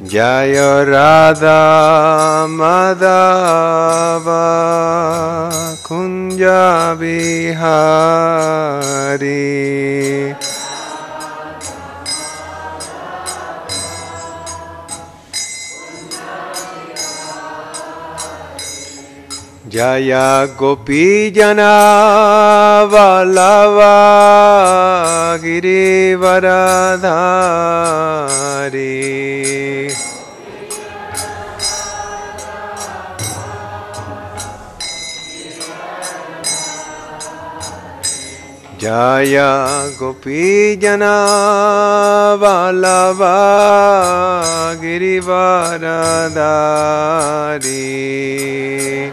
Jaya Radha Madhava Kunja Bihari Jaya Gopi Jana Vallabha Girivaradhari Jaya Gopi Jana Vallabha Girivaradhari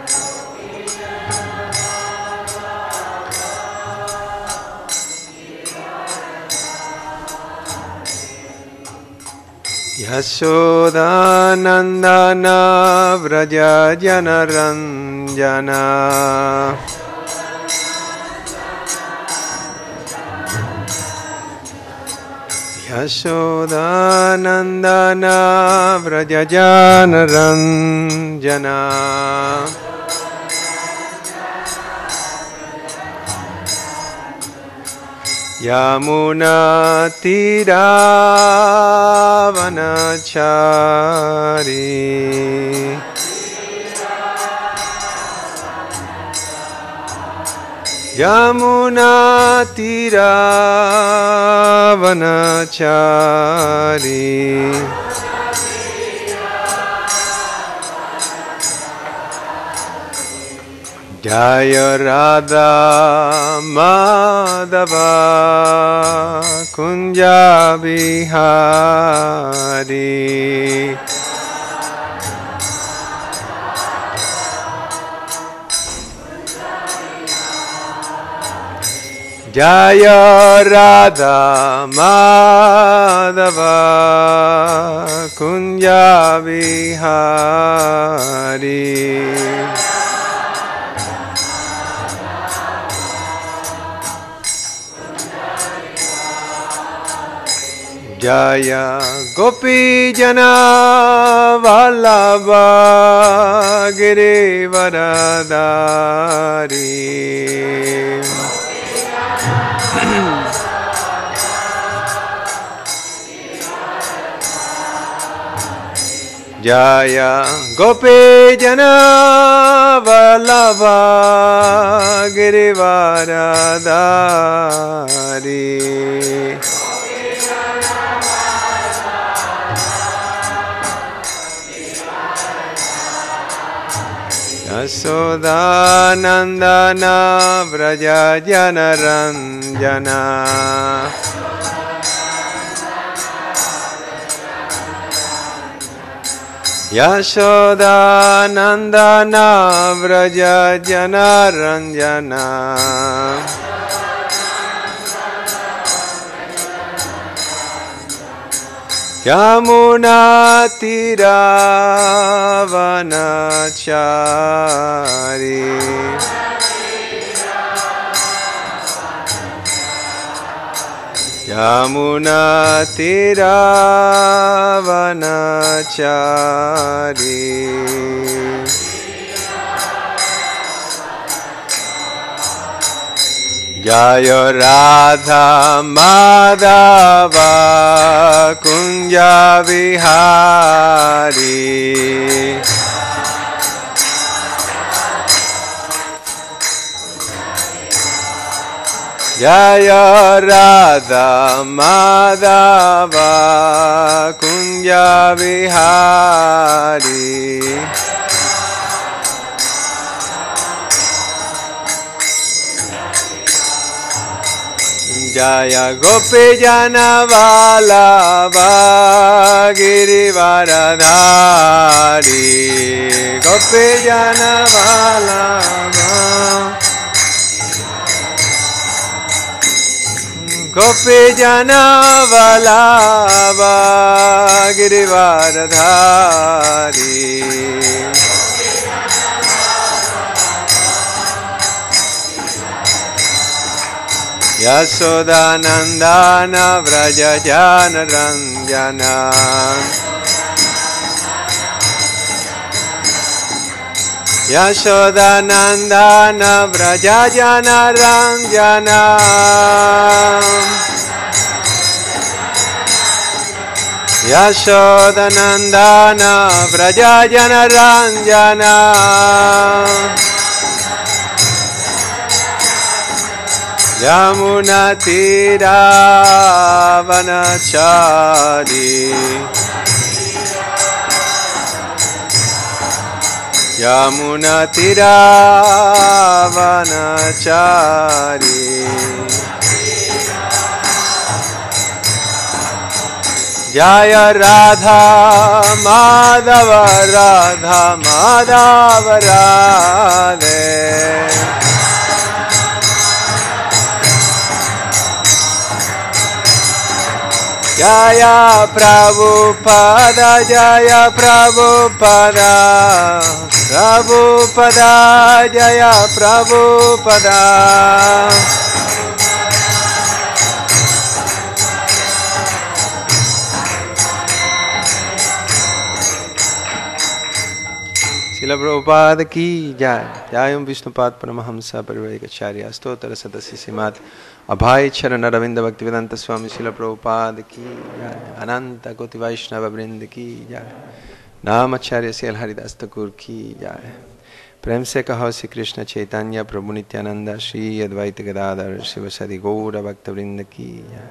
Yashoda Nandana Vraja Janaranjana Yashoda Nandana Vraja Janaranjana Yamuna Tira Vanachari Yamuna Tira Vanachari Jaya Radha Madhava Kunja Bihari Jaya Radha Madhava Kunja Bihari Jaya Gopi Jana Vallabha Girivaradhari Jaya Gopi Jana Vallabha Girivaradhari Yashoda Nandana Vraja Janaranjana Yashoda Nandana Vraja Janaranjana Yamuna Tira Vanachari Yamuna Tira Vanachari Jaya Radha Madhava Kunja Vihari Jaya Radha Madhava Kunja Vihari Jaya Gopi Jana Vallabha Girivaradhari Gopi Jana Vallabha Gopi Jana Vallabha Girivaradhari Yashoda Nandana Vraja Janaranjana Yashodanandana Vrajajana Ranjana Yashodanandana Vrajajana Ranjana Yamuna Tira Vanachari Yamuna Tira Vanachari Jaya Radha Madhava Radha Madhava Radhe Jaya Prabhupada Jaya Prabhupada Prabhupada Jaya Prabhupada Śrīla Prabhupada ki jai. Jayam Vishnupad Paramahamsa Parivekacharya Stotra Sadasi Srimad Abhay Charana Ravinda Bhaktivedanta Swami Śrīla Prabhupada ki jai. Ananta Koti Vaishnava Vrinda ki jai. Namacharya Sel Haridas Thakur ki jai. Prem se kaho Sri Krishna Chaitanya Prabhu Nityananda Shri Advaita Gadadhar Sivasadi Gaura Bhakta Vrinda ki jai.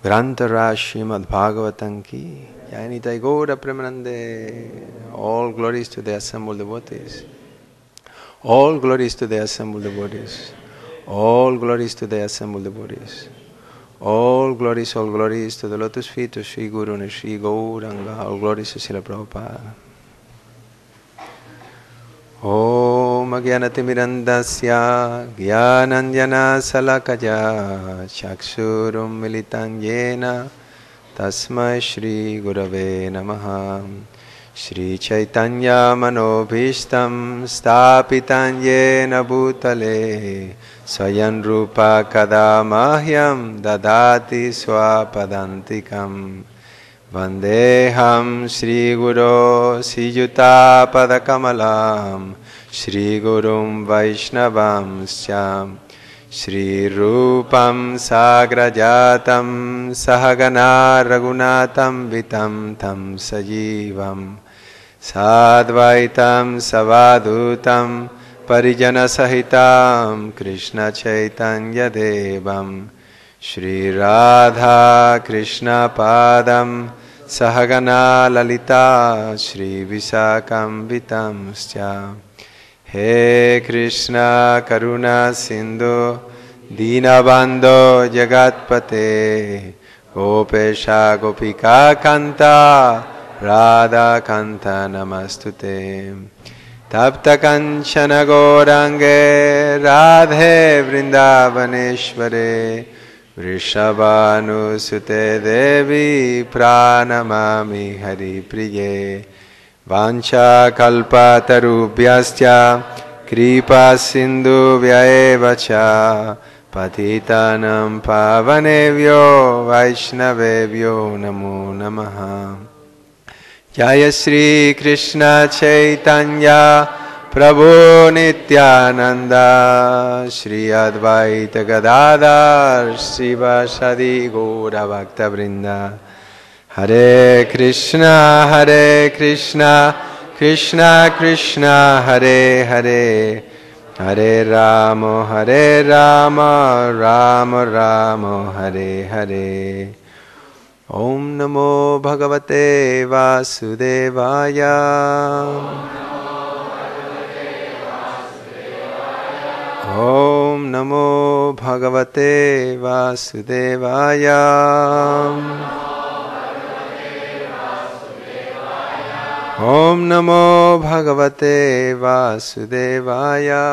Granta Rashi Srimad Bhagavatam ki jai. Nitai Gaura Premanande. All glories to the assembled devotees. All glories to the assembled devotees. All glories to the assembled devotees. All glories to the lotus feet of Sri Guru and Sri Gauranga. All glories to Śrīla Prabhupada. Om Agyanatimirandasya Gyananjana Salakaja Chakshurum Militan Yena Tasmai Shri Gurave Namaha. Śrī Caitanya Manobhishtam Stapitan Yena Bhutale Swayam Rupa Kada Mahyam Dadati Swapadantikam Vandeham Shri Guru Siyuta Padakamalam Shri Gurum Vaishnavam Syam Shri Rupam Sagrajatam Sahagana Raghunatam Vitam Tam Sajivam Sadvaitam Savadutam Parijana Sahitam Krishna Chaitanya Devam Shri Radha Krishna Padam Sahagana Lalita Shri Visakam Vitam Sya He Krishna Karuna Sindhu Dinabandho Jagatpate Gopesha Gopika Kanta Radha Kanta Namastute Tapta Kanchana Gaurange Radhe Vrindavaneshware Vrishabhanusute Devi Pranamami Hari Priye Vancha kalpatarubhyascha kripa sindhu vyaevacha patitanam pavanevyo vaishnavevyo namo namaha. Jaya Shri Krishna Chaitanya Prabhu Nityananda Shri Advaita Gadadhar Srivasadi Gaura Bhakta Vrinda. Hare Krishna, Krishna Krishna, Hare Hare, Hare Rama, Rama Rama, Hare Hare. Om Namo Bhagavate Vasudevaya. Om Namo Bhagavate Vasudevaya. Om Namo Bhagavate Vasudevaya.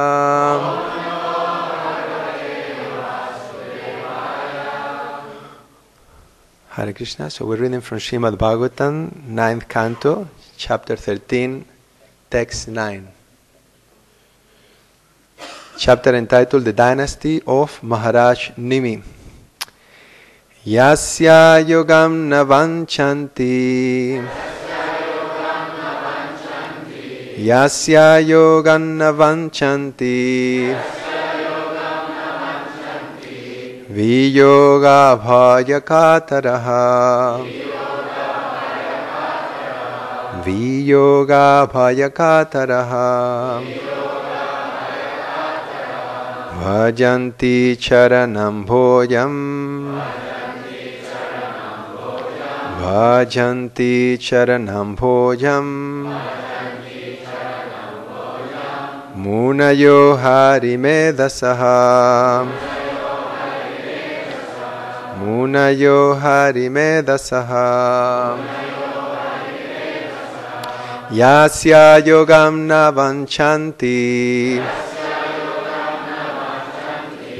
Hare Krishna. So we're reading from Srimad Bhagavatam, 9th canto, chapter 13, text 9. Chapter entitled The Dynasty of Mahārāja Nimi. Yasya yogam na vanchanti Yasya yogam na vanchanti viyoga bhayakataraha viyoga bhayakataraha bhajanti charanam bhojam bhajanti charanam bhojam munayo harimedasaha munayo harimedasaha yasya yogam na vanchanti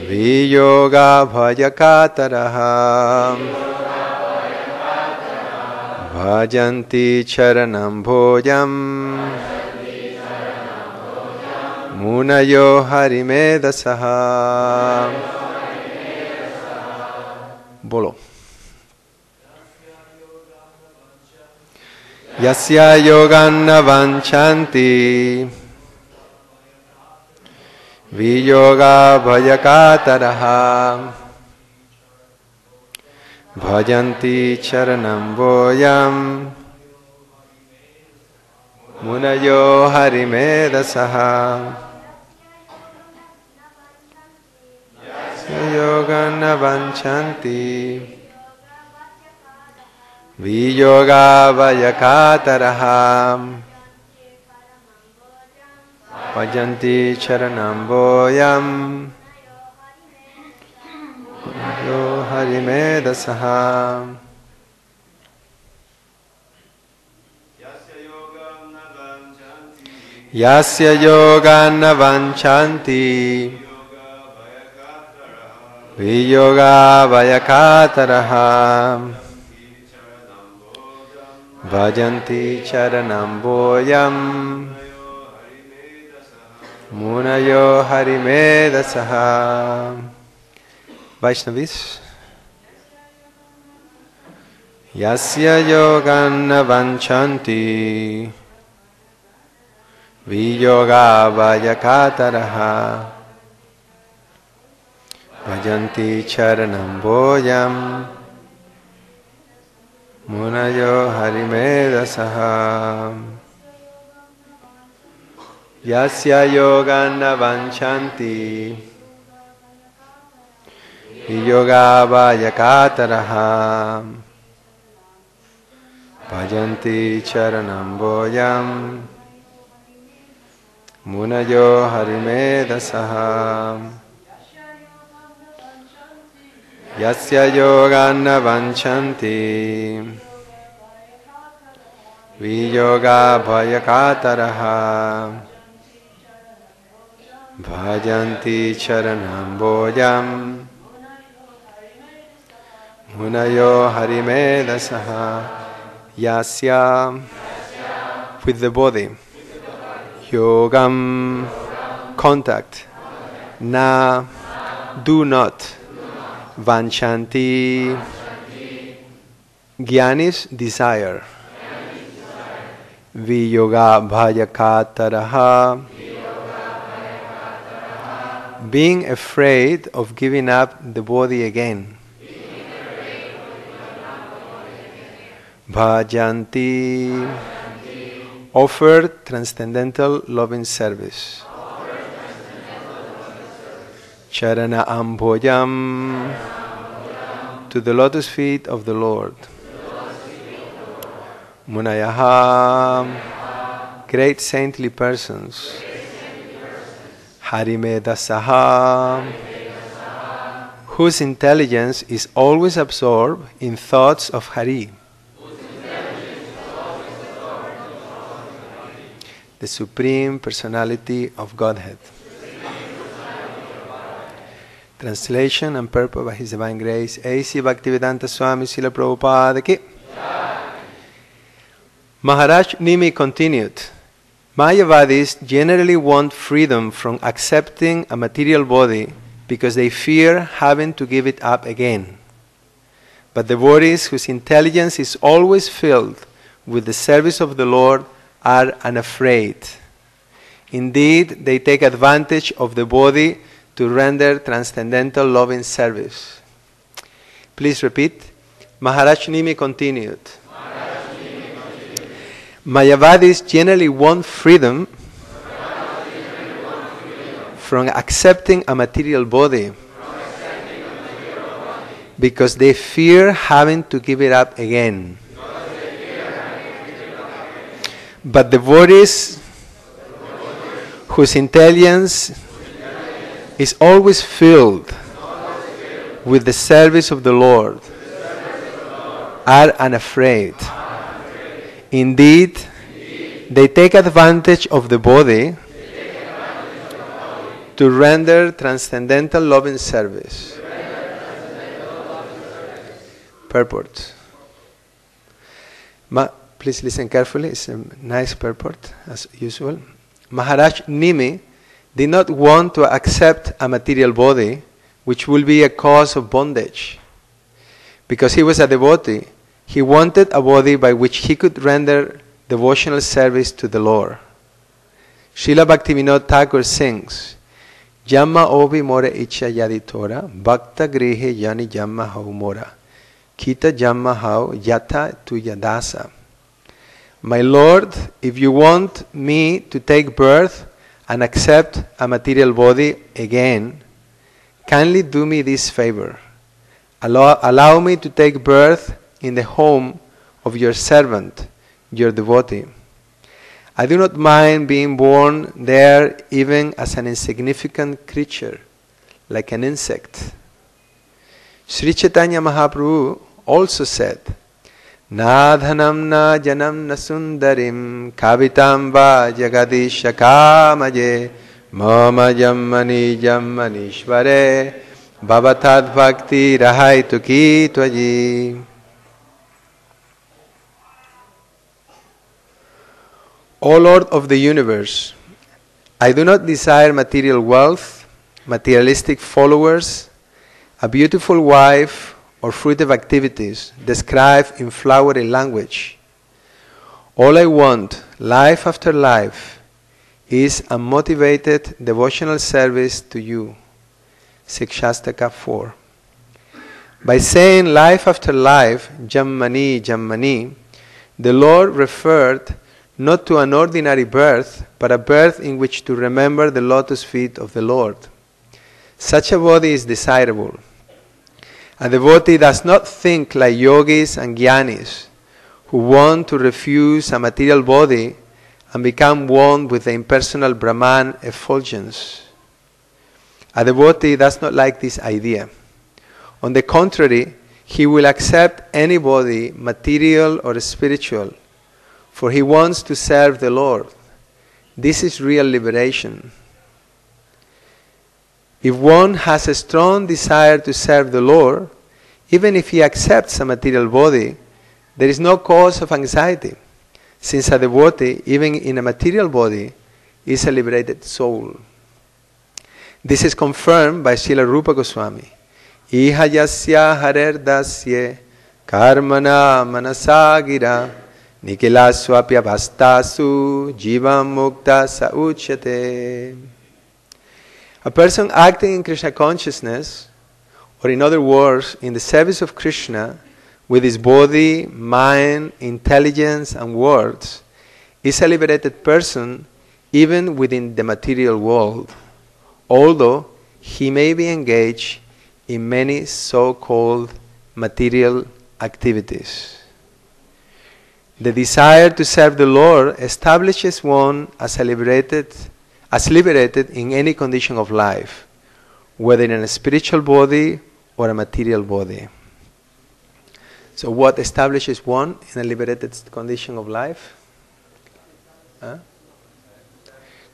viyoga bhayakataraha bhajanti charanam bhojam munayo harimedasaha. Bolo. Yasya yogam na vanchanti viyoga bhayakataraha bhajanti charanam bhojam munayo harimedasaha. Yogam na vanchanti viyoga bhayakataraha bhajanti charanam bhojam munayo harimedasaha. Yasya yogam na vanchanti viyoga bhayakataraha bhajanti charanam bhojam munayo harimedasaha. Vaishnavis. Yasya yogam na vanchanti viyoga bhayakataraha bhajanti charanam bhojam munayo harimedasaha. Yasya yogam na vanchanti viyoga bhayakataraha bhajanti charanam bhojam munayo harimedasaha. Yasya yogam na vanchanti viyoga bhayakataraha bhajanti charanam bhojam munayo harimedasaha. Yasya, with the body, yogam, contact, na, do not, vanchanti, jnanis, desire, viyoga bhayakataraha, being afraid of giving up the body again. Bhajanti, offered transcendental loving service. Charana ambhojam, to the lotus feet of the Lord. Munayaha, great saintly persons. Harimedasaha, whose intelligence is always absorbed in thoughts of Hari, the Supreme Personality of Godhead. Translation and purport by His Divine Grace, A.C. Bhaktivedanta Swami Śrīla Prabhupada ki. Mahārāja Nimi continued, Mayavādīs generally want freedom from accepting a material body because they fear having to give it up again. But devotees whose intelligence is always filled with the service of the Lord are unafraid. Indeed, they take advantage of the body to render transcendental loving service. Please repeat. Mahārāja Nimi continued. Mayavādīs generally want freedom from accepting a material body because they fear having to give it up again. But devotees whose intelligence is always filled with the service of the Lord are unafraid. Indeed, they take advantage of the body to render transcendental loving service. Purport. Please listen carefully. It's a nice purport, as usual. Mahārāja Nimi did not want to accept a material body, which will be a cause of bondage. Because he was a devotee, he wanted a body by which he could render devotional service to the Lord. Śrīla Bhaktivinoda Ṭhākura sings, janmāobi mora icchā yadi tora, bhakta-gṛhe jani mora, kīṭa-janma yathā tuyā dāsa. My Lord, if you want me to take birth and accept a material body again, kindly do me this favor. Allow me to take birth in the home of your servant, your devotee. I do not mind being born there even as an insignificant creature, like an insect. Śrī Caitanya Mahāprabhu also said, Na dhanam na janam na sundarim kavitam va jagadisha kamaje mama jammani jammanishvare bhavatad bhakti rahaitu kīṭa-janma. O Lord of the universe, I do not desire material wealth, materialistic followers, a beautiful wife, or fruitive activities described in flowery language. All I want, life after life, is a motivated devotional service to you. Sikshastaka 4. By saying life after life, jammani, jammani, the Lord referred not to an ordinary birth, but a birth in which to remember the lotus feet of the Lord. Such a body is desirable. A devotee does not think like yogis and jnanis, who want to refuse a material body and become one with the impersonal Brahman effulgence. A devotee does not like this idea. On the contrary, he will accept any body, material or spiritual, for he wants to serve the Lord. This is real liberation. If one has a strong desire to serve the Lord, even if he accepts a material body, there is no cause of anxiety, since a devotee, even in a material body, is a liberated soul. This is confirmed by Srila Rupa Goswami. Iha yasya harer dasye karmana manasagira nikila swapya vastasu jivam mukta sa uchyate. A person acting in Krishna consciousness, or in other words, in the service of Krishna, with his body, mind, intelligence, and words, is a liberated person even within the material world, although he may be engaged in many so-called material activities. The desire to serve the Lord establishes one as liberated in any condition of life, whether in a spiritual body or a material body. So what establishes one in a liberated condition of life?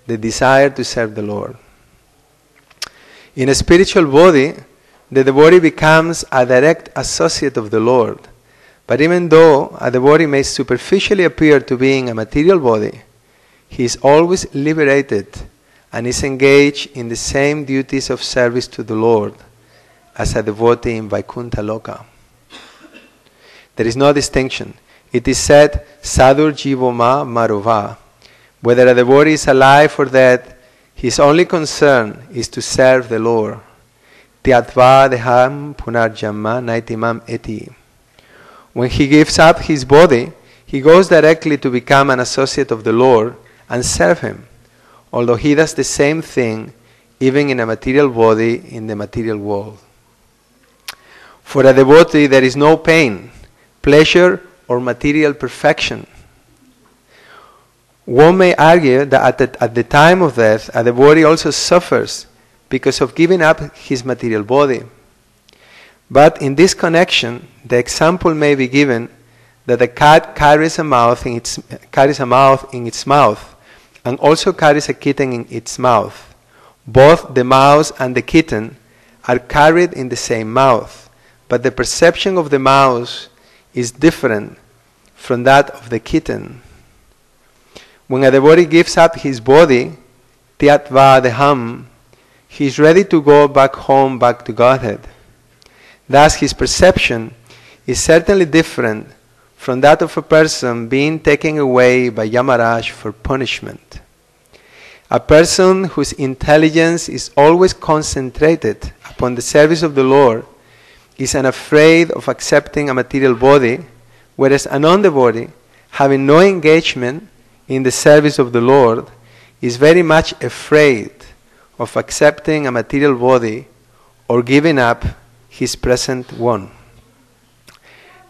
The desire to serve the Lord. In a spiritual body, the devotee becomes a direct associate of the Lord. But even though a devotee may superficially appear to be in a material body, he is always liberated and is engaged in the same duties of service to the Lord as a devotee in Vaikuntha Loka. There is no distinction. It is said, Sadur Jivo Ma Marova. Whether a devotee is alive or dead, his only concern is to serve the Lord. Tyatva deham punarjanma naitimam eti. When he gives up his body, he goes directly to become an associate of the Lord and serve him, although he does the same thing even in a material body in the material world. For a devotee, there is no pain, pleasure, or material perfection. One may argue that at the time of death, a devotee also suffers because of giving up his material body. But in this connection, the example may be given that a cat carries a mouth in its mouth and also carries a kitten in its mouth. Both the mouse and the kitten are carried in the same mouth, but the perception of the mouse is different from that of the kitten. When a devotee gives up his body, tyatva deham, he is ready to go back home, back to Godhead. Thus his perception is certainly different from that of a person being taken away by Yamaraj for punishment. A person whose intelligence is always concentrated upon the service of the Lord is unafraid of accepting a material body, whereas a non-devotee, having no engagement in the service of the Lord, is very much afraid of accepting a material body or giving up his present one.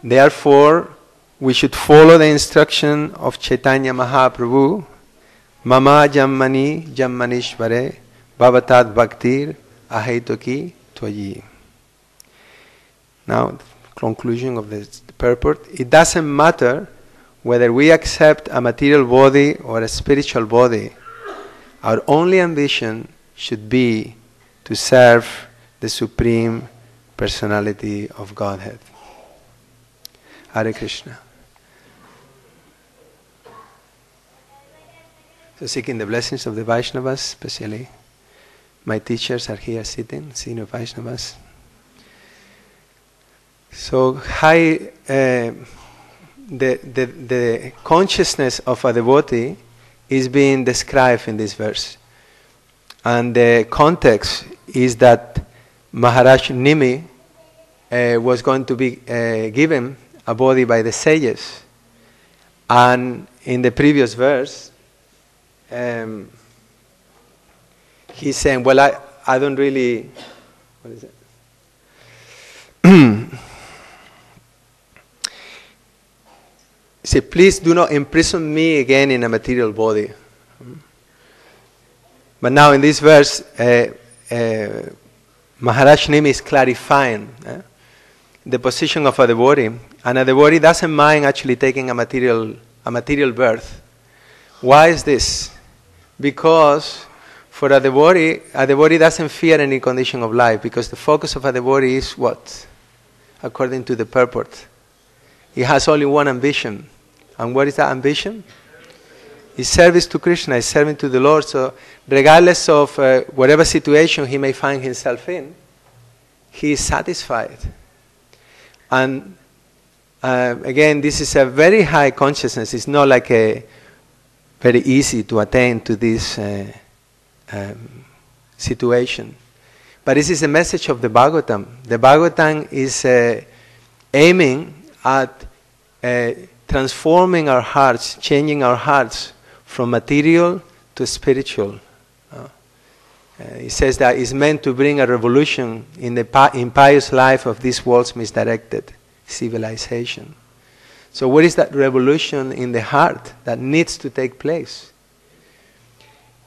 Therefore, we should follow the instruction of Chaitanya Mahaprabhu, Mama jammani jammanishvare bhavatat bhaktir ahetuki tvayi. Now, conclusion of the purport. It doesn't matter whether we accept a material body or a spiritual body. Our only ambition should be to serve the Supreme Personality of Godhead. Hare Krishna. So seeking the blessings of the Vaishnavas, especially my teachers are here sitting, senior Vaishnavas. So the consciousness of a devotee is being described in this verse. And the context is that Mahārāja Nimi was going to be given a body by the sages. And in the previous verse, he's saying, well, I don't really... What is it? He said, please do not imprison me again in a material body. But now in this verse, Mahārāja Nimi is clarifying the position of a devotee. And a devotee doesn't mind actually taking a material birth. Why is this? Because for a devotee doesn't fear any condition of life, because the focus of a devotee is what? According to the purport. He has only one ambition. And what is that ambition? His service to Krishna, his serving to the Lord. So regardless of whatever situation he may find himself in, he is satisfied. And again, this is a very high consciousness. It's not like a very easy to attain to this situation. But this is the message of the Bhagavatam. The Bhagavatam is aiming at transforming our hearts, changing our hearts from material to spiritual. It says that it's meant to bring a revolution in the impious life of this world's misdirected civilization. So what is that revolution in the heart that needs to take place?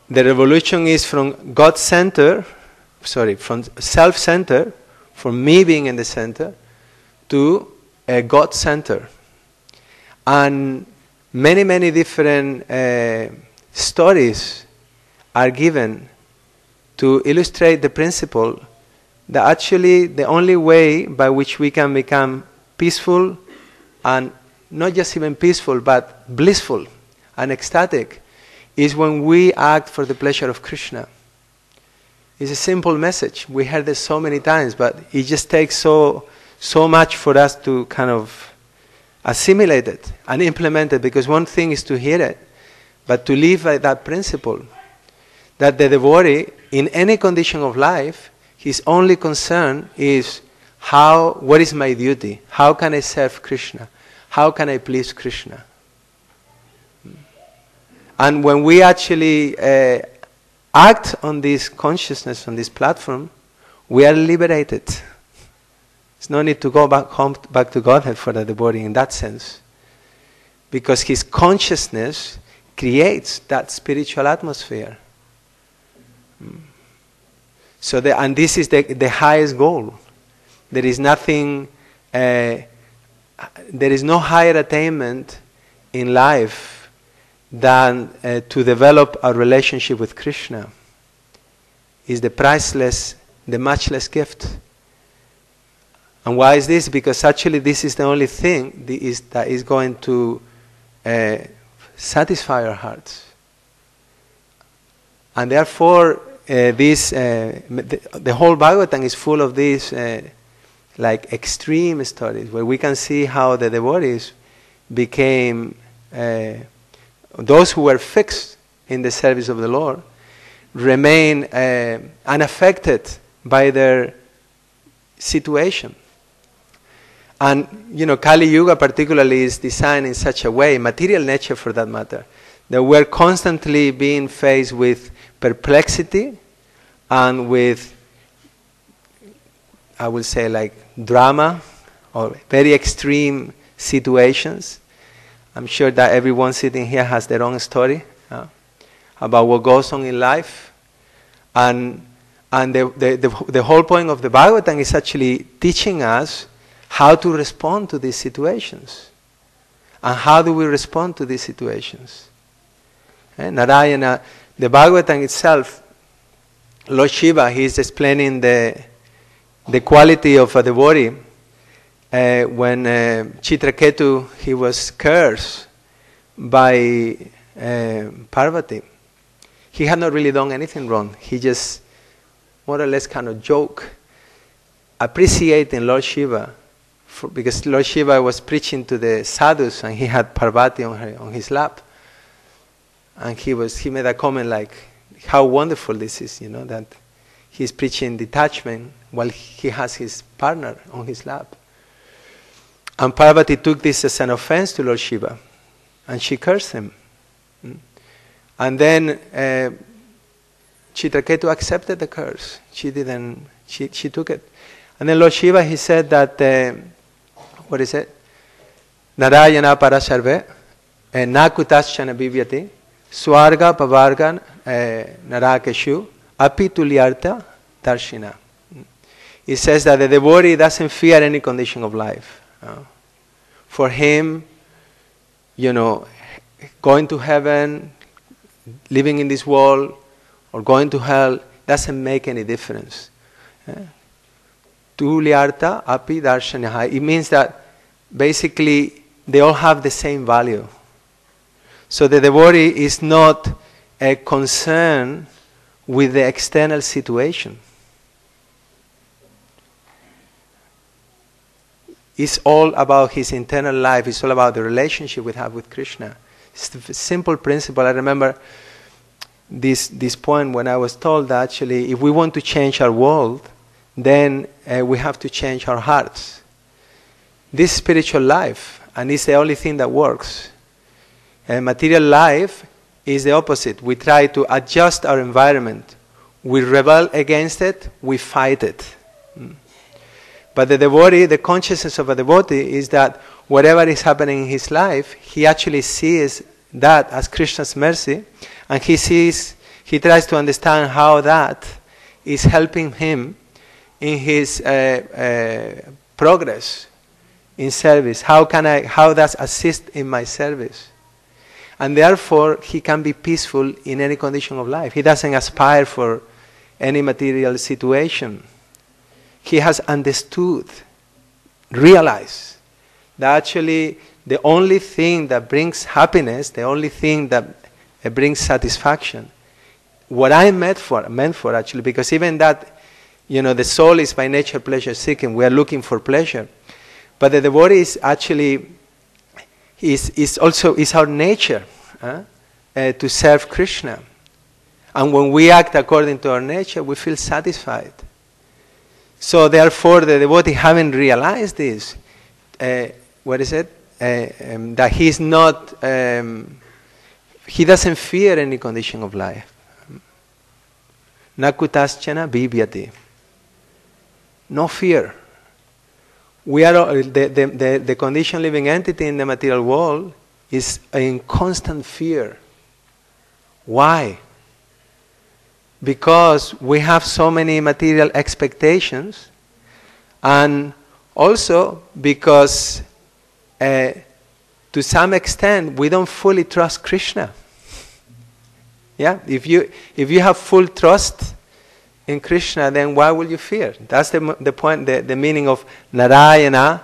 The revolution is from God-centered, from self-centered, from me being in the center, to God-centered. And many, many different stories are given to illustrate the principle that actually the only way by which we can become peaceful, and not just even peaceful, but blissful and ecstatic, is when we act for the pleasure of Krishna. It's a simple message. We heard this so many times, but it just takes so much for us to kind of assimilate it and implement it, because one thing is to hear it, but to live by that principle, that the devotee, in any condition of life, his only concern is what is my duty? How can I serve Krishna? How can I please Krishna? And when we actually act on this consciousness, on this platform, we are liberated. There's no need to go back to Godhead for the devotee in that sense. Because his consciousness creates that spiritual atmosphere. So, and this is the highest goal. There is nothing, there is no higher attainment in life than to develop a relationship with Krishna. Is the priceless, the matchless gift. And why is this? Because actually this is the only thing that is going to satisfy our hearts. And therefore, the whole Bhagavatam is full of these like extreme stories where we can see how the devotees became those who were fixed in the service of the Lord remain unaffected by their situation. And Kali Yuga particularly is designed in such a way, material nature for that matter, that we're constantly being faced with perplexity and with, I would say, like drama or very extreme situations. I'm sure that everyone sitting here has their own story about what goes on in life. And the whole point of the Bhagavatam is actually teaching us how to respond to these situations. And how do we respond to these situations? Narayana, the Bhagavatam itself, Lord.Siva, he is explaining the quality of a devotee when Chitraketu, he was cursed by Parvati. He had not really done anything wrong. He just more or less kind of joke, appreciating Lord.Siva, because Lord.Siva was preaching to the sadhus and he had Parvati on his lap. And he made a comment like, how wonderful this is, that he's preaching detachment while he has his partner on his lap. And Parvati took this as an offense to Lord.Siva, and she cursed him. And then Chitraketu accepted the curse. She took it. And then Lord.Siva, he said that, what is it? Narayana parasarve, nakutaschana bivyati, swarga pavargan narakeshu, api tulyarta darshina. It says that the devotee doesn't fear any condition of life. For him, going to heaven, living in this world, or going to hell doesn't make any difference. Tulyarta api darshana. It means that basically they all have the same value. So the devotee is not concerned with the external situation. It's all about his internal life. It's all about the relationship we have with Krishna. It's a simple principle. I remember this point when I was told that actually if we want to change our world, then we have to change our hearts. This spiritual life, and it's the only thing that works. Material life is the opposite. We try to adjust our environment. We rebel against it, we fight it. But the devotee, the consciousness of a devotee is that whatever is happening in his life, he actually sees that as Krishna's mercy, and he tries to understand how that is helping him in his progress in service. How does assist in my service? And therefore, he can be peaceful in any condition of life. He doesn't aspire for any material situation. He has understood, realized that actually the only thing that brings happiness, the only thing that brings satisfaction, what I'm meant for actually, because even that, the soul is by nature pleasure seeking. We are looking for pleasure, but the devotee is actually is our nature. to serve Krishna. And when we act according to our nature, we feel satisfied. So therefore, the devotee having realized this, that he is not, he doesn't fear any condition of life. Nakutaschana bibhyati. No fear. We are the conditioned living entity in the material world is in constant fear. Why? Because we have so many material expectations, and also because to some extent we don't fully trust Krishna. Yeah, if you have full trust in Krishna, then why will you fear? That's the point, the meaning of Narayana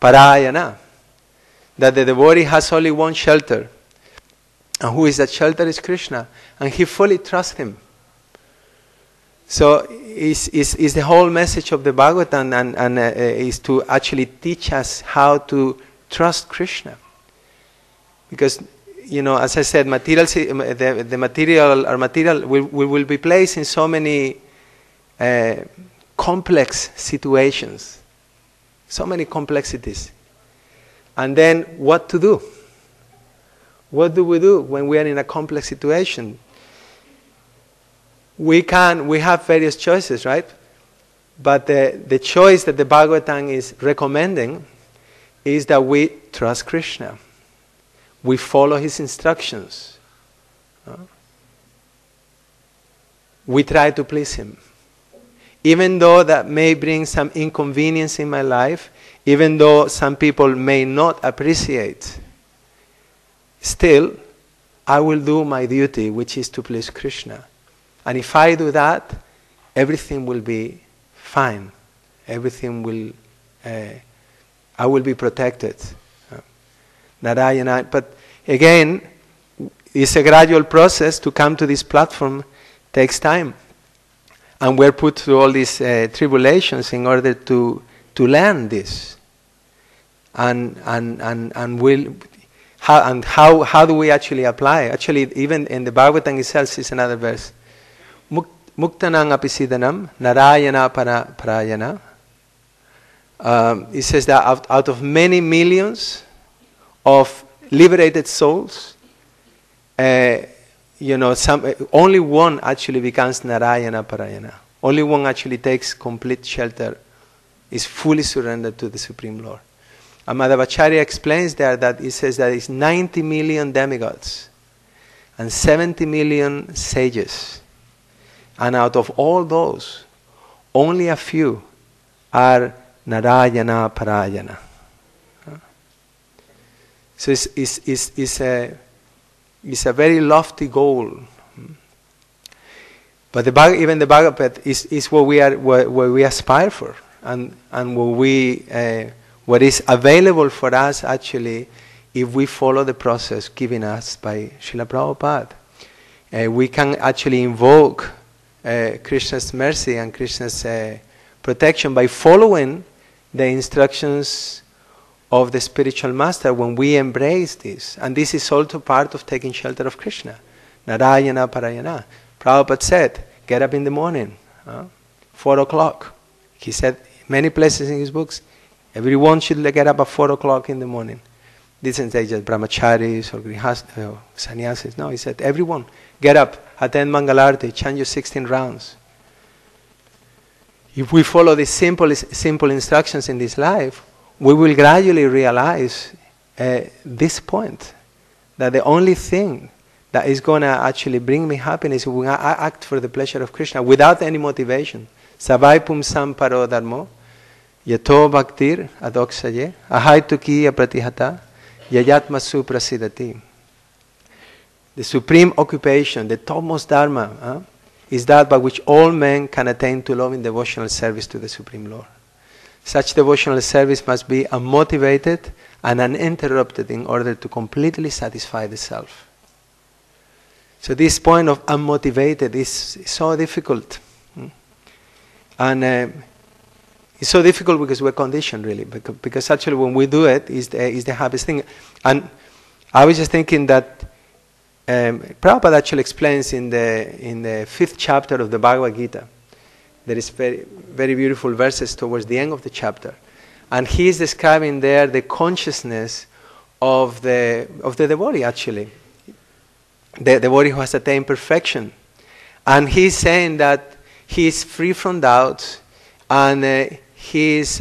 Parayana. That the devotee has only one shelter. And who is that shelter? Is Krishna. And he fully trusts him. So is the whole message of the Bhagavatam and is to actually teach us how to trust Krishna. Because, as I said, the material will be placed in so many complex situations, so many complexities. And then what to do? What do we do when we are in a complex situation? We have various choices, right? But the choice that the Bhagavatam is recommending is that we trust Krishna. We follow his instructions. We try to please him. Even though that may bring some inconvenience in my life, even though some people may not appreciate, still, I will do my duty, which is to please Krishna. And if I do that, everything will be fine. Everything will, I will be protected. Narayana. But again, it's a gradual process. To come to this platform takes time. And we're put through all these tribulations in order to learn this. And how do we actually apply? Actually, even in the Bhagavatam itself is another verse. Muktanang apisidanam narayana prayana. It says that out of many millions of liberated souls, only one actually becomes Narayana Parayana. Only one actually takes complete shelter, is fully surrendered to the Supreme Lord. And Madhvacharya explains there that it says that it's 90 million demigods and 70 million sages. And out of all those, only a few are Narayana Parayana. So it's a very lofty goal. But even the Bhagavad is what we aspire for, and what is available for us actually if we follow the process given us by Śrīla Prabhupada. We can actually invoke Krishna's mercy and Krishna's protection by following the instructions of the spiritual master when we embrace this. And this is also part of taking shelter of Krishna. Narayana Parayana. Prabhupada said, get up in the morning, 4 o'clock. He said many places in his books, everyone should get up at 4 o'clock in the morning. This isn't say just brahmacharis or grihastas or sannyasis. No, he said everyone, get up, attend Mangalarti, chant your 16 rounds. If we follow these simple instructions in this life, we will gradually realize this point, that the only thing that is going to actually bring me happiness is when I act for the pleasure of Krishna without any motivation. Savai pumsam paro dharmo, yato bhaktir adoksaye, ahai tukīya pratihata, yayatmasu prasidati. The supreme occupation, the topmost dharma, is that by which all men can attain to love in devotional service to the Supreme Lord. Such devotional service must be unmotivated and uninterrupted in order to completely satisfy the self. So this point of unmotivated is so difficult. And it's so difficult because we're conditioned, really. Because actually when we do it, it's the happiest thing. And I was just thinking that Prabhupada actually explains in the 5th chapter of the Bhagavad Gita. There is very, very beautiful verses towards the end of the chapter. And he is describing there the consciousness of the devotee, actually. The devotee who has attained perfection. And he's saying that he is free from doubts, and he is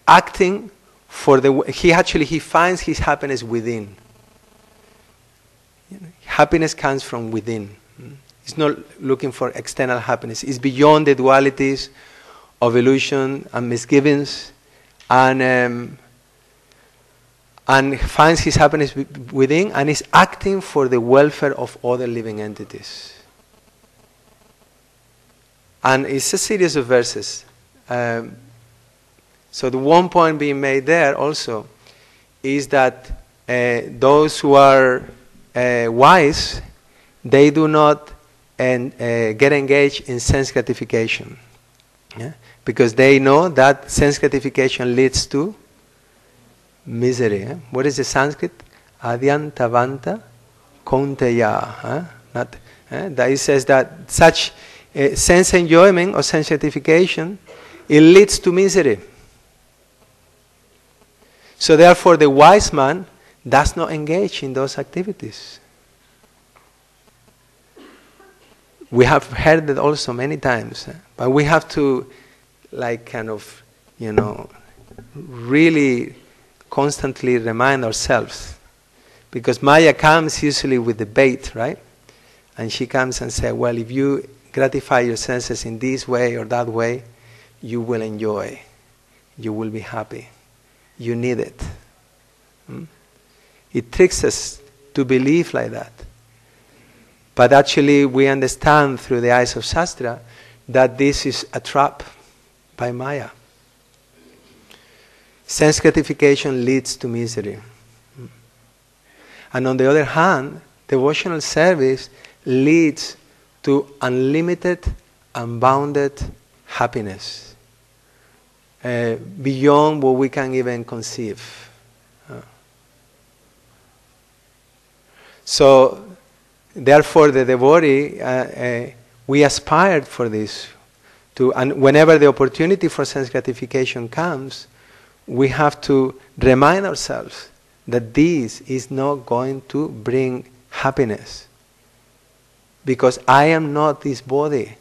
acting for he finds his happiness within. Happiness comes from within. He's not looking for external happiness. It's beyond the dualities of illusion and misgivings, and finds his happiness within, and is acting for the welfare of other living entities. And it's a series of verses. So the one point being made there also is that those who are wise, they do not get engaged in sense gratification. Yeah? Because they know that sense gratification leads to misery. Eh? What is the Sanskrit? Adyantavanta kaunteya. That it says that such sense enjoyment or sense gratification, it leads to misery. So therefore the wise man does not engage in those activities. We have heard that also many times, but we have to really constantly remind ourselves, because Maya comes usually with the bait, right? And she comes and says, well, if you gratify your senses in this way or that way, you will enjoy, you will be happy, you need it. It tricks us to believe like that. But actually we understand through the eyes of Shastra that this is a trap by Maya. Sense gratification leads to misery. And on the other hand, devotional service leads to unlimited, unbounded happiness, beyond what we can even conceive. So, therefore, the devotee, we aspired for this. And whenever the opportunity for sense gratification comes, we have to remind ourselves that this is not going to bring happiness. Because I am not this body,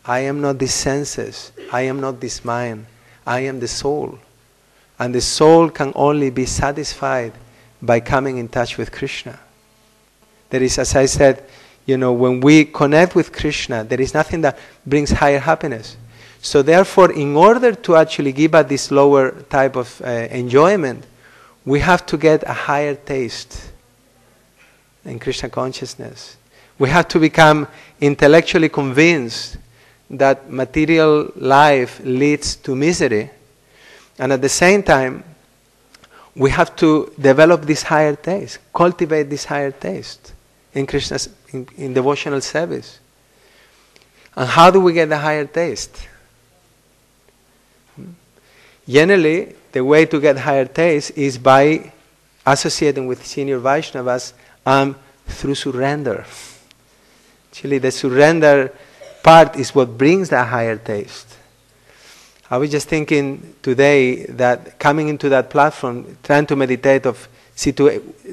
I am not these senses, I am not this mind, I am the soul. And the soul can only be satisfied by coming in touch with Krishna. There is, as I said, when we connect with Krishna, there is nothing that brings higher happiness. So therefore, in order to actually give us this lower type of enjoyment, we have to get a higher taste in Krishna consciousness. We have to become intellectually convinced that material life leads to misery, and at the same time, we have to develop this higher taste, cultivate this higher taste in Krishna's in devotional service. And how do we get the higher taste? Generally, the way to get higher taste is by associating with senior Vaishnavas and through surrender. Actually, the surrender part is what brings that higher taste. I was just thinking today that coming into that platform, trying to meditate of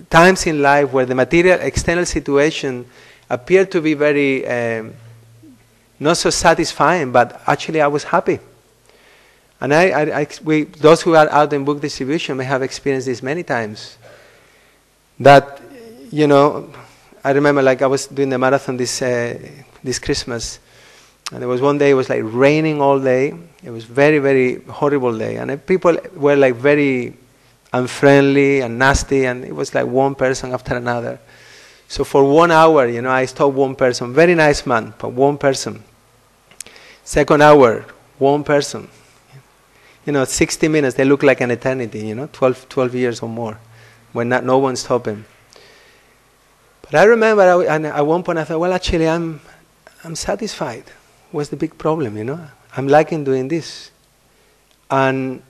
times in life where the material external situation appeared to be very not so satisfying, but actually I was happy. And those who are out in book distribution may have experienced this many times. That, I remember I was doing the marathon this Christmas, and there was one day it was raining all day. It was very, very horrible day, and people were very unfriendly and nasty, and it was one person after another. So for 1 hour, I stopped one person, very nice man, but one person. Second hour, one person. 60 minutes, they look like an eternity, 12 years or more, when no one stopped him. But I remember at one point I thought, well, actually I'm satisfied. What's the big problem, I'm liking doing this. And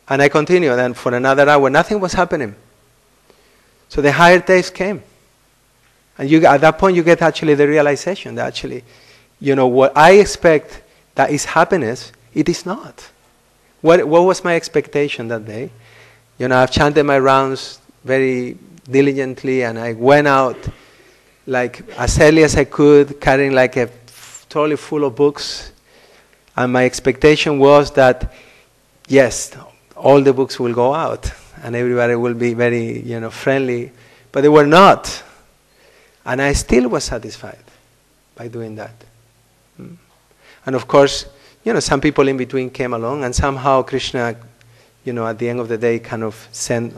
I continued, and for another hour, nothing was happening. So the higher taste came. And at that point you get actually the realization that actually, what I expect that is happiness, it is not. What was my expectation that day? I've chanted my rounds very diligently, and I went out like as early as I could, carrying like a trolley full of books. And my expectation was that, yes, all the books will go out and everybody will be very, friendly. But they were not. And I still was satisfied by doing that. And of course, some people in between came along, and somehow Krishna, at the end of the day kind of sent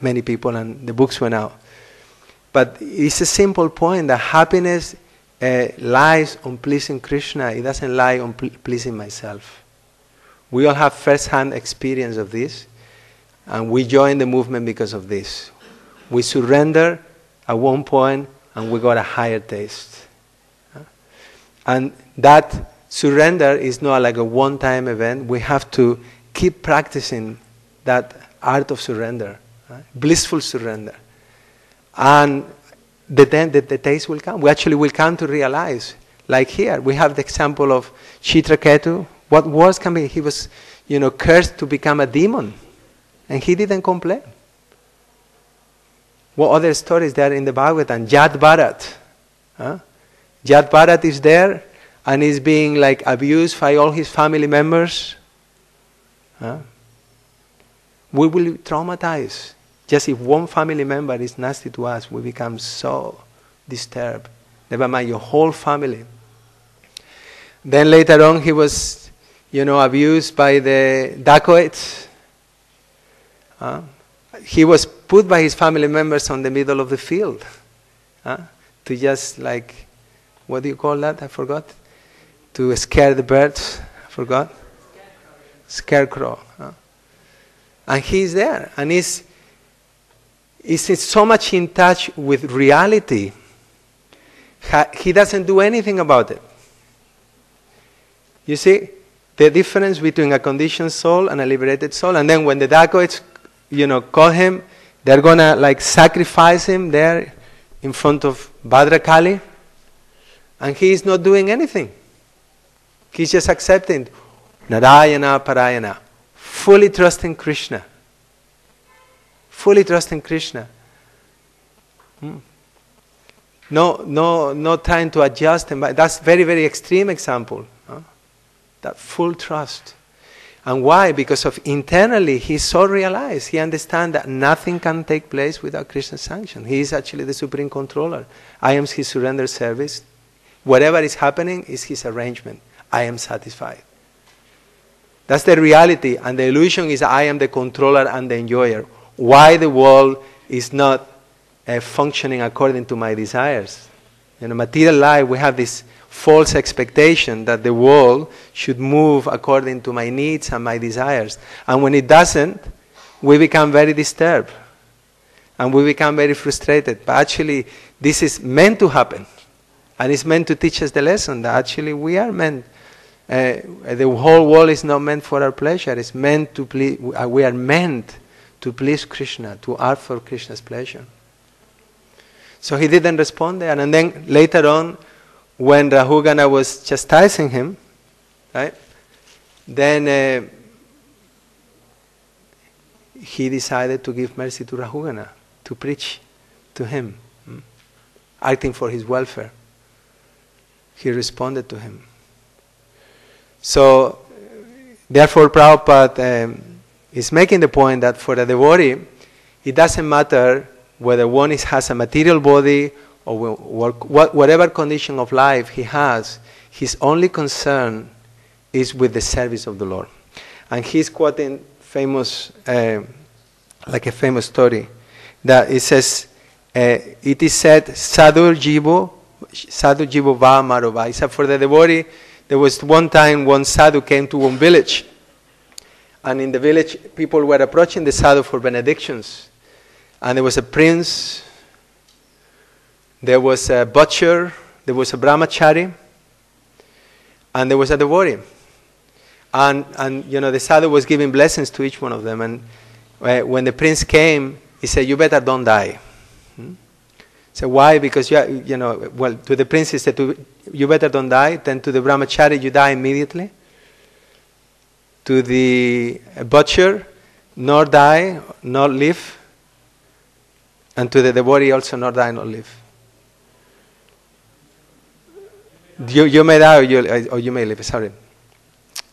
many people and the books went out. But it's a simple point that happiness lies on pleasing Krishna. It doesn't lie on pleasing myself. We all have first-hand experience of this, and we join the movement because of this. We surrender at one point, and we got a higher taste. And that surrender is not like a one-time event. We have to keep practicing that art of surrender, blissful surrender. And the taste will come. We actually will come to realize, like here, we have the example of Chitraketu. What worse can be? He was, cursed to become a demon, and he didn't complain. What other stories there in the Bhagavatam? Jat Bharat. Jat Bharat is there, and is being like abused by all his family members. We will traumatize. Just if one family member is nasty to us, we become so disturbed. Never mind your whole family. Then later on, he was, abused by the dacoits. He was put by his family members on the middle of the field to just like, what do you call that? I forgot. To scare the birds. I forgot. Scarecrow. And he's there, and he's so much in touch with reality. He doesn't do anything about it. You see the difference between a conditioned soul and a liberated soul. And then when the dacoits, call him, they're gonna like sacrifice him there in front of Bhadrakali, and he is not doing anything. He's just accepting Narayana Parayana, fully trusting Krishna. Fully trusting Krishna. No trying to adjust him. That's very, very extreme example. That full trust. And why? Because of internally he's so realized. He understands that nothing can take place without Krishna's sanction. He is actually the supreme controller. I am his surrender service. Whatever is happening is his arrangement. I am satisfied. That's the reality. And the illusion is I am the controller and the enjoyer. Why the world is not functioning according to my desires. Material life, we have this false expectation that the world should move according to my needs and my desires. And when it doesn't, we become very disturbed. And we become very frustrated. But actually, this is meant to happen. And it's meant to teach us the lesson that actually we are meant. The whole world is not meant for our pleasure. It's meant to please. We are meant to please Krishna, to ask for Krishna's pleasure. So he didn't respond there. And then later on, when Rahugana was chastising him, right, then he decided to give mercy to Rahugana, to preach to him, acting for his welfare. He responded to him. So, therefore, Prabhupada is making the point that for a devotee, it doesn't matter whether one has a material body or whatever condition of life he has, his only concern is with the service of the Lord. And he's quoting famous, like a famous story, that it says, it is said, Sadhu jivo va marova. He said for the devotee, there was one time one sadhu came to one village. And in the village, people were approaching the sadhu for benedictions. And there was a prince, there was a butcher, there was a brahmachari, and there was a devotee. And the sadhu was giving blessings to each one of them. And when the prince came, he said, "You better don't die." So why? Because well, to the prince he said, you better don't die. Then to the brahmachari, you die immediately. To the butcher, nor die, nor live. And to the devotee also, nor die, nor live. You may die or you may live, sorry.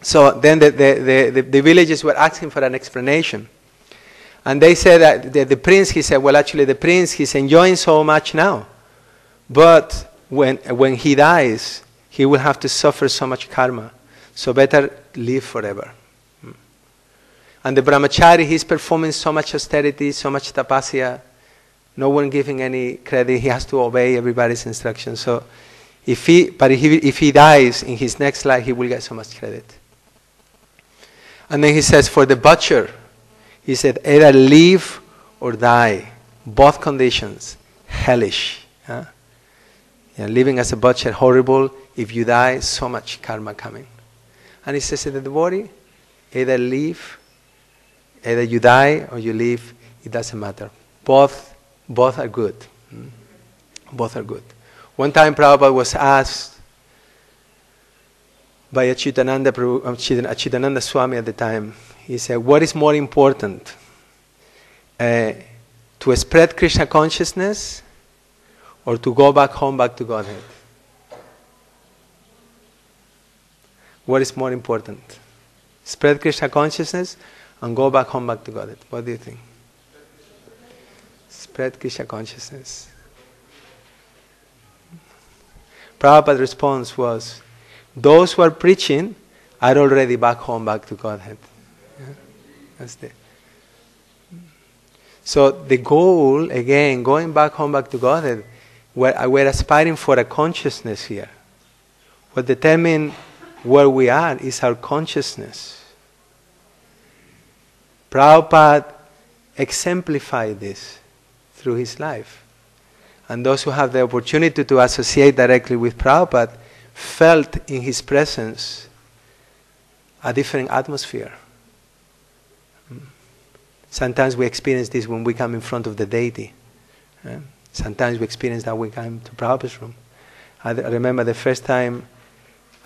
So then the villagers were asking for an explanation. And they said that the prince, he said, well, actually the prince, he's enjoying so much now. But when he dies, he will have to suffer so much karma. So better live forever. And the brahmachari, he's performing so much austerity, so much tapasya, no one giving any credit. He has to obey everybody's instructions. So if he dies in his next life, he will get so much credit. And then he says, for the butcher, he said, either live or die. Both conditions, hellish. Huh? Yeah, living as a butcher, horrible. If you die, so much karma coming. And he says to the devotee, either live, either you die or you live, it doesn't matter. Both are good. Both are good. One time Prabhupada was asked by Achyutananda Swami at the time. He said, what is more important? To spread Krishna consciousness or to go back home, back to Godhead? What is more important? Spread Krishna consciousness and go back home, back to Godhead. What do you think? Spread Krishna consciousness. Prabhupada's response was, those who are preaching are already back home, back to Godhead. Yeah? That's it. So the goal, again, going back home, back to Godhead, we're aspiring for a consciousness here. What determines where we are is our consciousness. Prabhupada exemplified this through his life. And those who have the opportunity to associate directly with Prabhupada felt in his presence a different atmosphere. Sometimes we experience this when we come in front of the deity. Sometimes we experience that when we come to Prabhupada's room. I remember the first time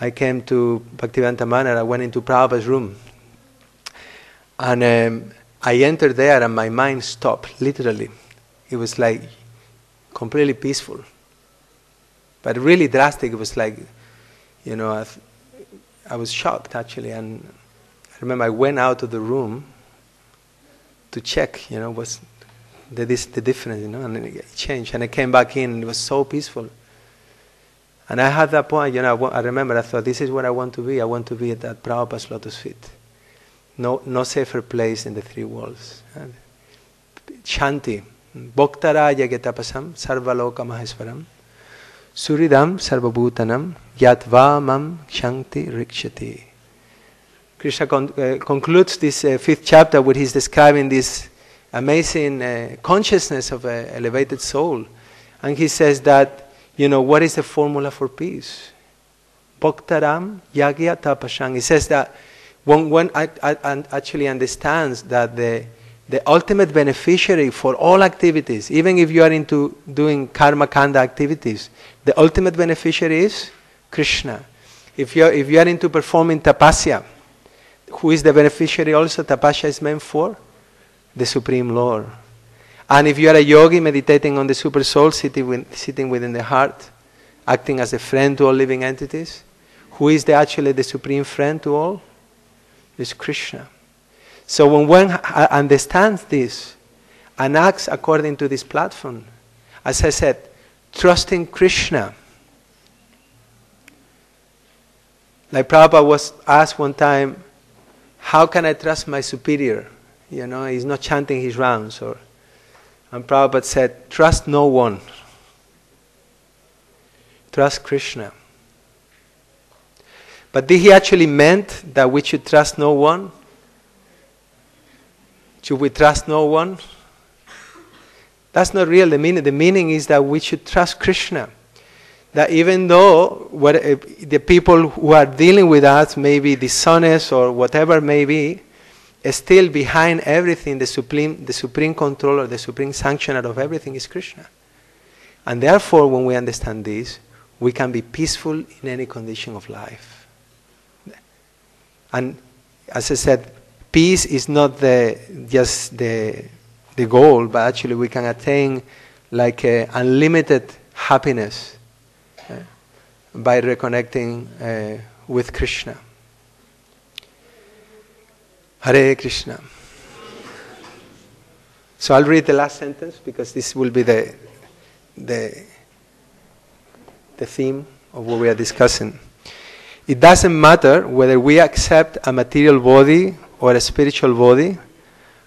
I came to Bhaktivedanta Manor, I went into Prabhupada's room. And I entered there and my mind stopped, literally. It was like completely peaceful. But really drastic. It was like, I was shocked actually. And I remember I went out of the room to check, what's the difference, and then it changed. And I came back in and it was so peaceful. And I had that point, I remember, I thought, this is where I want to be. I want to be at Prabhupada's lotus feet. No safer place in the three worlds. Shanti. Bhoktara yagetapasam sarvaloka maheswaram suridam sarvabhutanam yatvā mam shanti rikshati. Krishna concludes this fifth chapter where he's describing this amazing consciousness of an elevated soul. And he says that, what is the formula for peace? Bhoktaram yagya tapashang. He says that one actually understands that the ultimate beneficiary for all activities, even if you are into doing karma kanda activities, the ultimate beneficiary is Krishna. If you are into performing tapasya, who is the beneficiary also? Tapasya is meant for the Supreme Lord. And if you are a yogi meditating on the Super Soul, sitting within the heart, acting as a friend to all living entities, who is actually the supreme friend to all? It's Krishna. So when one understands this and acts according to this platform, as I said, trusting Krishna. Like Prabhupada was asked one time, how can I trust my superior? He's not chanting his rounds. And Prabhupada said, trust no one. Trust Krishna. But did he actually meant that we should trust no one? Should we trust no one? That's not real. The meaning is that we should trust Krishna. That even though the people who are dealing with us may be dishonest or whatever may be, still behind everything, the supreme controller, the supreme sanctioner of everything is Krishna. And therefore, when we understand this, we can be peaceful in any condition of life. And as I said, peace is not just the goal, but actually we can attain like a unlimited happiness by reconnecting with Krishna. Hare Krishna. So I'll read the last sentence because this will be the theme of what we are discussing. It doesn't matter whether we accept a material body or a spiritual body.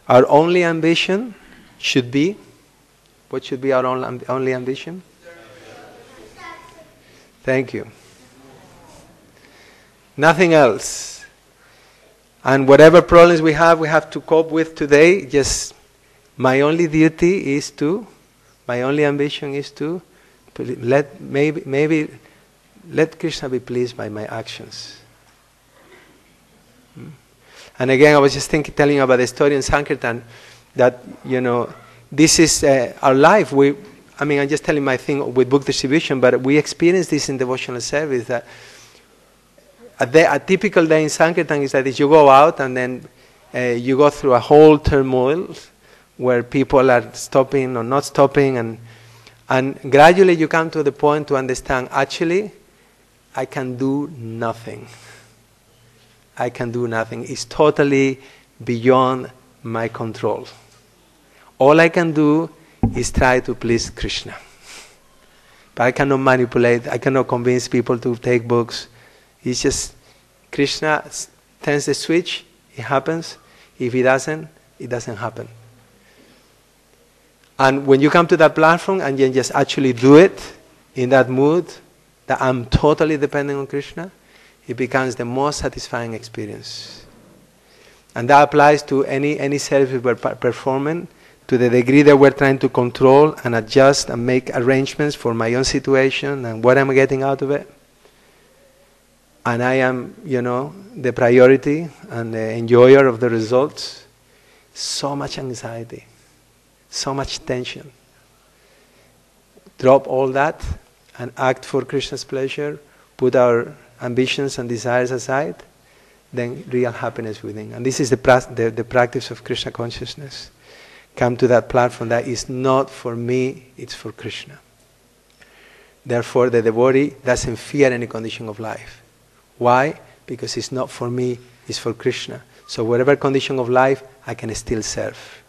Our only ambition should be, what should be our only ambition? Thank you. Nothing else. And whatever problems we have to cope with today, just my only duty is to, my only ambition is to let Krishna be pleased by my actions. And again, I was just telling you about the story in Sankirtan that, this is our life. I'm just telling my thing with book distribution, but we experience this in devotional service, that a typical day in Sankirtan is that you go out and then you go through a whole turmoil where people are stopping or not stopping, and gradually you come to the point to understand, actually, I can do nothing. I can do nothing. It's totally beyond my control. All I can do is try to please Krishna. But I cannot manipulate, I cannot convince people to take books. It's just Krishna turns the switch, it happens. If he doesn't, it doesn't happen. And when you come to that platform and you just actually do it in that mood, that I'm totally dependent on Krishna, it becomes the most satisfying experience. And that applies to any service we're performing, to the degree that we're trying to control and adjust and make arrangements for my own situation and what I'm getting out of it. And I am, the priority and the enjoyer of the results. So much anxiety, so much tension. Drop all that and act for Krishna's pleasure, put our ambitions and desires aside, then real happiness within. And this is the practice of Krishna consciousness. Come to that platform that is not for me, it's for Krishna. Therefore, the devotee doesn't fear any condition of life. Why? Because it's not for me, it's for Krishna. So whatever condition of life, I can still serve.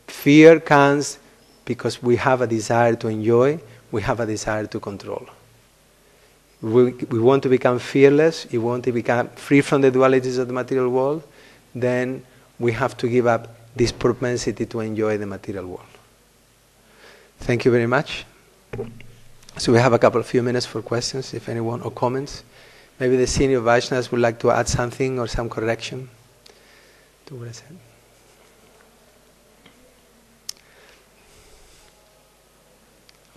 Fear comes because we have a desire to enjoy, we have a desire to control. We want to become fearless, we want to become free from the dualities of the material world, then we have to give up this propensity to enjoy the material world. Thank you very much. So we have a few minutes for questions, if anyone, or comments. Maybe the senior Vaishnavas would like to add something or some correction to what I said.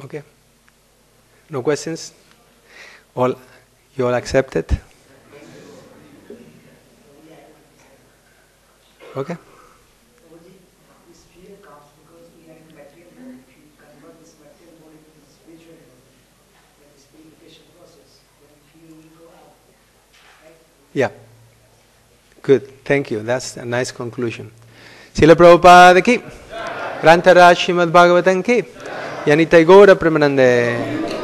Okay. No questions? You all accept it? Okay. This fear comes because we are in material world. If you convert this material world into the spiritual world, like this purification process, then fear will go out. Right? Yeah. Good. Thank you. That's a nice conclusion. Śrīla Prabhupada ki. Grantharaj Srimad Bhagavatam ki. Yanitai Gora Premanande.